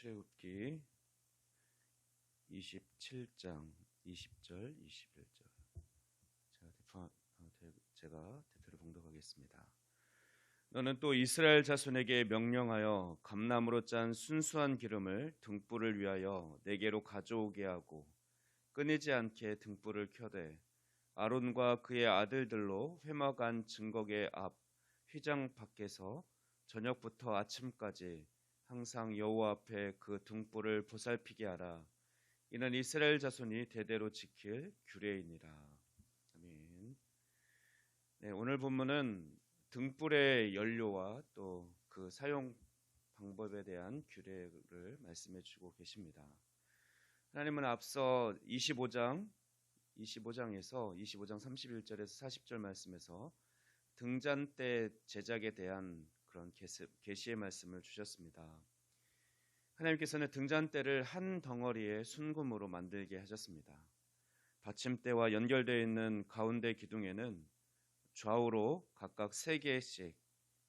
출애굽기 27장 20절 21절 제가 대표로 봉독하겠습니다. 너는 또 이스라엘 자손에게 명령하여 감나무로 짠 순수한 기름을 등불을 위하여 내게로 가져오게 하고 끊이지 않게 등불을 켜되 아론과 그의 아들들로 회막안 증거계 앞 휘장 밖에서 저녁부터 아침까지 항상 여호와 앞에 그 등불을 보살피게 하라. 이는 이스라엘 자손이 대대로 지킬 규례이니라. 아멘. 네, 오늘 본문은 등불의 연료와 또 그 사용 방법에 대한 규례를 말씀해 주고 계십니다. 하나님은 앞서 25장에서 25장 31절에서 40절 말씀에서 등잔대 제작에 대한 그런 계시의 말씀을 주셨습니다. 하나님께서는 등잔대를 한 덩어리의 순금으로 만들게 하셨습니다. 받침대와 연결되어 있는 가운데 기둥에는 좌우로 각각 3개씩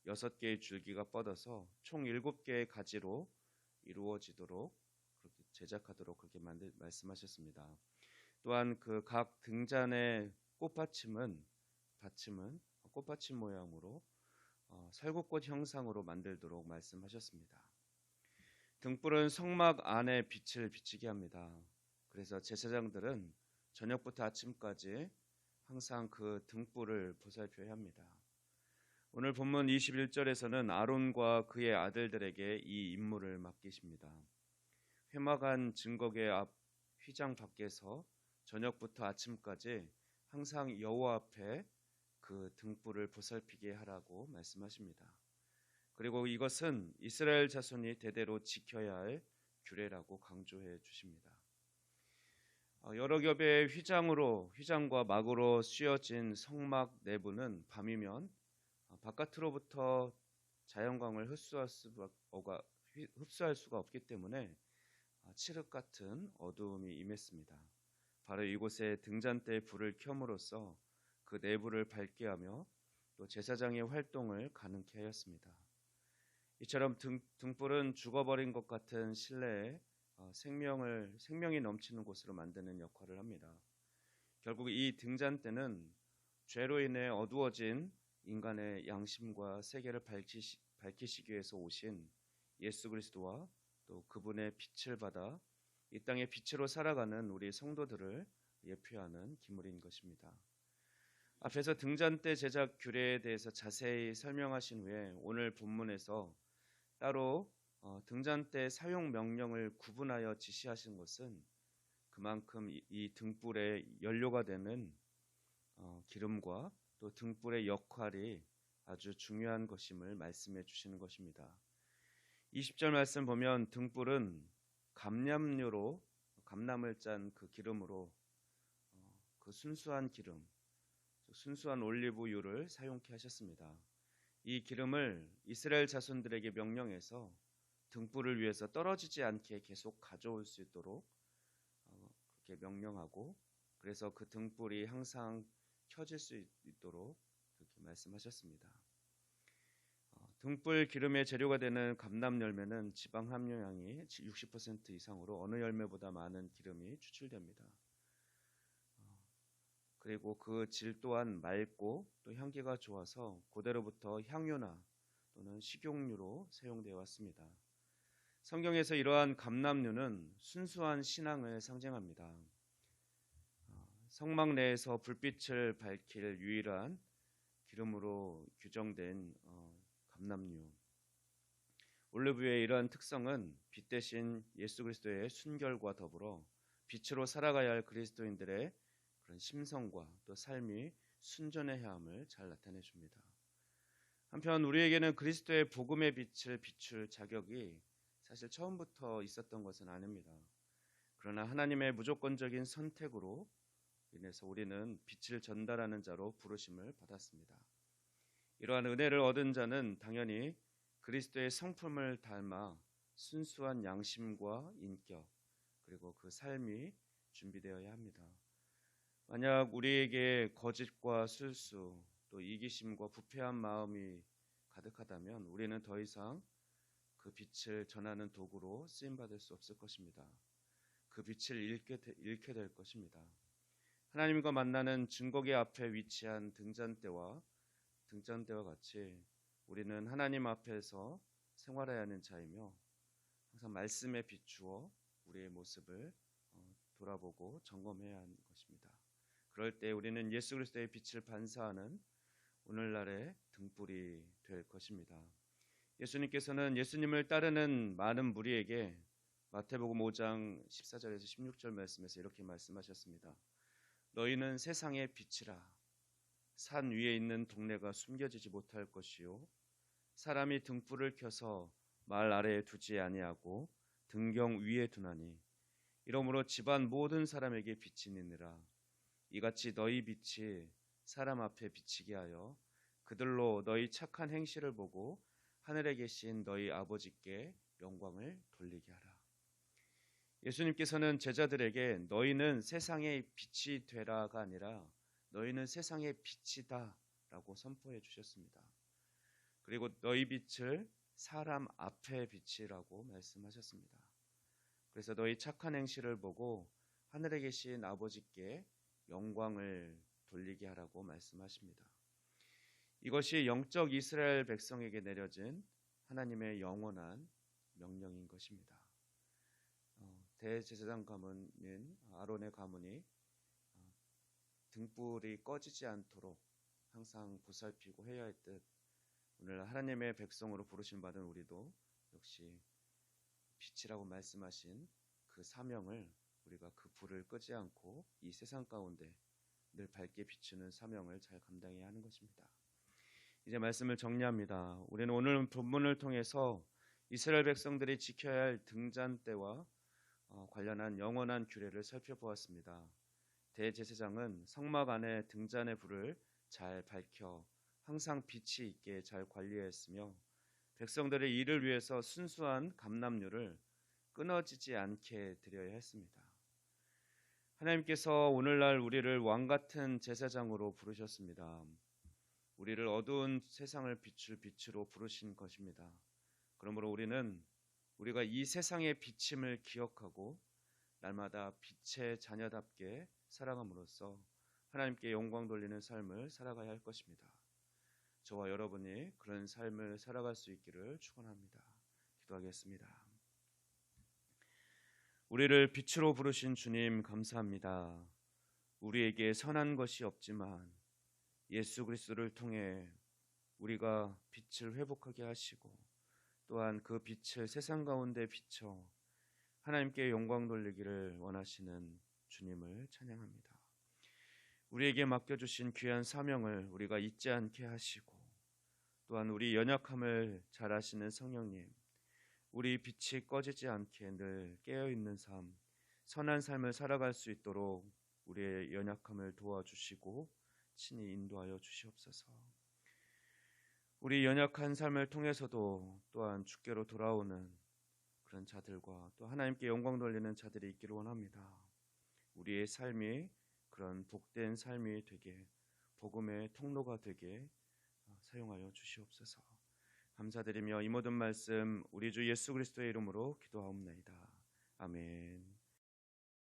6개의 줄기가 뻗어서 총 7개의 가지로 이루어지도록 그렇게 제작하도록 그렇게 말씀하셨습니다. 또한 그 각 등잔의 받침은 꽃받침 모양으로 살구꽃 형상으로 만들도록 말씀하셨습니다. 등불은 성막 안에 빛을 비치게 합니다. 그래서 제사장들은 저녁부터 아침까지 항상 그 등불을 보살펴야 합니다. 오늘 본문 21절에서는 아론과 그의 아들들에게 이 임무를 맡기십니다. 회막안 증거계 앞 휘장 밖에서 저녁부터 아침까지 항상 여호와 앞에 그 등불을 보살피게 하라고 말씀하십니다. 그리고 이것은 이스라엘 자손이 대대로 지켜야 할 규례라고 강조해 주십니다. 여러 겹의 휘장과 막으로 씌어진 성막 내부는 밤이면 바깥으로부터 자연광을 흡수할 수가 없기 때문에 칠흑 같은 어두움이 임했습니다. 바로 이곳에 등잔대에 불을 켬으로써 그 내부를 밝게 하며 또 제사장의 활동을 가능케 하였습니다. 이처럼 등불은 죽어버린 것 같은 실내에 생명이 넘치는 곳으로 만드는 역할을 합니다. 결국 이 등잔대는 죄로 인해 어두워진 인간의 양심과 세계를 밝히시기 위해서 오신 예수 그리스도와 또 그분의 빛을 받아 이 땅의 빛으로 살아가는 우리 성도들을 예표하는 기물인 것입니다. 앞에서 등잔대 제작 규례에 대해서 자세히 설명하신 후에 오늘 본문에서 따로 등잔대 사용 명령을 구분하여 지시하신 것은 그만큼 이 등불의 연료가 되는 기름과 또 등불의 역할이 아주 중요한 것임을 말씀해 주시는 것입니다. 20절 말씀 보면 등불은 감람을 짠 그 기름으로 그 순수한 기름, 순수한 올리브유를 사용케 하셨습니다. 이 기름을 이스라엘 자손들에게 명령해서 등불을 위해서 떨어지지 않게 계속 가져올 수 있도록 그렇게 명령하고, 그래서 그 등불이 항상 켜질 수 있도록 그렇게 말씀하셨습니다. 등불 기름의 재료가 되는 감람 열매는 지방 함유량이 60% 이상으로 어느 열매보다 많은 기름이 추출됩니다. 그리고 그 질 또한 맑고 또 향기가 좋아서 고대로부터 향유나 또는 식용유로 사용되어 왔습니다. 성경에서 이러한 감람유는 순수한 신앙을 상징합니다. 성막 내에서 불빛을 밝힐 유일한 기름으로 규정된 감람유. 올리브유의 이러한 특성은 빛 대신 예수 그리스도의 순결과 더불어 빛으로 살아가야 할 그리스도인들의 그런 심성과 또 삶이 순전해야 함을 잘 나타내 줍니다. 한편 우리에게는 그리스도의 복음의 빛을 비출 자격이 사실 처음부터 있었던 것은 아닙니다. 그러나 하나님의 무조건적인 선택으로 인해서 우리는 빛을 전달하는 자로 부르심을 받았습니다. 이러한 은혜를 얻은 자는 당연히 그리스도의 성품을 닮아 순수한 양심과 인격 그리고 그 삶이 준비되어야 합니다. 만약 우리에게 거짓과 술수 또 이기심과 부패한 마음이 가득하다면 우리는 더 이상 그 빛을 전하는 도구로 쓰임 받을 수 없을 것입니다. 그 빛을 잃게 될 것입니다. 하나님과 만나는 증거계 앞에 위치한 등잔대와 같이 우리는 하나님 앞에서 생활해야 하는 자이며 항상 말씀에 비추어 우리의 모습을 돌아보고 점검해야 하는 것입니다. 그럴 때 우리는 예수 그리스도의 빛을 반사하는 오늘날의 등불이 될 것입니다. 예수님께서는 예수님을 따르는 많은 무리에게 마태복음 5장 14절에서 16절 말씀에서 이렇게 말씀하셨습니다. 너희는 세상의 빛이라. 산 위에 있는 동네가 숨겨지지 못할 것이요 사람이 등불을 켜서 말 아래에 두지 아니하고 등경 위에 두나니 이러므로 집안 모든 사람에게 빛이 있느니라. 이같이 너희 빛이 사람 앞에 비치게 하여 그들로 너희 착한 행실을 보고 하늘에 계신 너희 아버지께 영광을 돌리게 하라. 예수님께서는 제자들에게 너희는 세상의 빛이 되라가 아니라 너희는 세상의 빛이다 라고 선포해 주셨습니다. 그리고 너희 빛을 사람 앞에 비치라고 말씀하셨습니다. 그래서 너희 착한 행실을 보고 하늘에 계신 아버지께 영광을 돌리게 하라고 말씀하십니다. 이것이 영적 이스라엘 백성에게 내려진 하나님의 영원한 명령인 것입니다. 대제사장 가문인 아론의 가문이 등불이 꺼지지 않도록 항상 보살피고 해야 할 듯 오늘 하나님의 백성으로 부르심 받은 우리도 역시 빛이라고 말씀하신 그 사명을 우리가 그 불을 끄지 않고 이 세상 가운데 늘 밝게 비추는 사명을 잘 감당해야 하는 것입니다. 이제 말씀을 정리합니다. 우리는 오늘 본문을 통해서 이스라엘 백성들이 지켜야 할 등잔대와 관련한 영원한 규례를 살펴보았습니다. 대제사장은 성막 안에 등잔의 불을 잘 밝혀 항상 빛이 있게 잘 관리했으며 백성들의 일을 위해서 순수한 감람류를 끊어지지 않게 드려야 했습니다. 하나님께서 오늘날 우리를 왕같은 제사장으로 부르셨습니다. 우리를 어두운 세상을 비출 빛으로 부르신 것입니다. 그러므로 우리가 이 세상의 비침을 기억하고 날마다 빛의 자녀답게 살아감으로써 하나님께 영광 돌리는 삶을 살아가야 할 것입니다. 저와 여러분이 그런 삶을 살아갈 수 있기를 축원합니다. 기도하겠습니다. 우리를 빛으로 부르신 주님 감사합니다. 우리에게 선한 것이 없지만 예수 그리스도를 통해 우리가 빛을 회복하게 하시고 또한 그 빛을 세상 가운데 비춰 하나님께 영광 돌리기를 원하시는 주님을 찬양합니다. 우리에게 맡겨주신 귀한 사명을 우리가 잊지 않게 하시고 또한 우리 연약함을 잘 아시는 성령님, 우리 빛이 꺼지지 않게 늘 깨어있는 삶, 선한 삶을 살아갈 수 있도록 우리의 연약함을 도와주시고 친히 인도하여 주시옵소서. 우리 연약한 삶을 통해서도 또한 주께로 돌아오는 그런 자들과 또 하나님께 영광 돌리는 자들이 있기를 원합니다. 우리의 삶이 그런 복된 삶이 되게 복음의 통로가 되게 사용하여 주시옵소서. 감사드리며 이 모든 말씀 우리 주 예수 그리스도의 이름으로 기도하옵나이다. 아멘.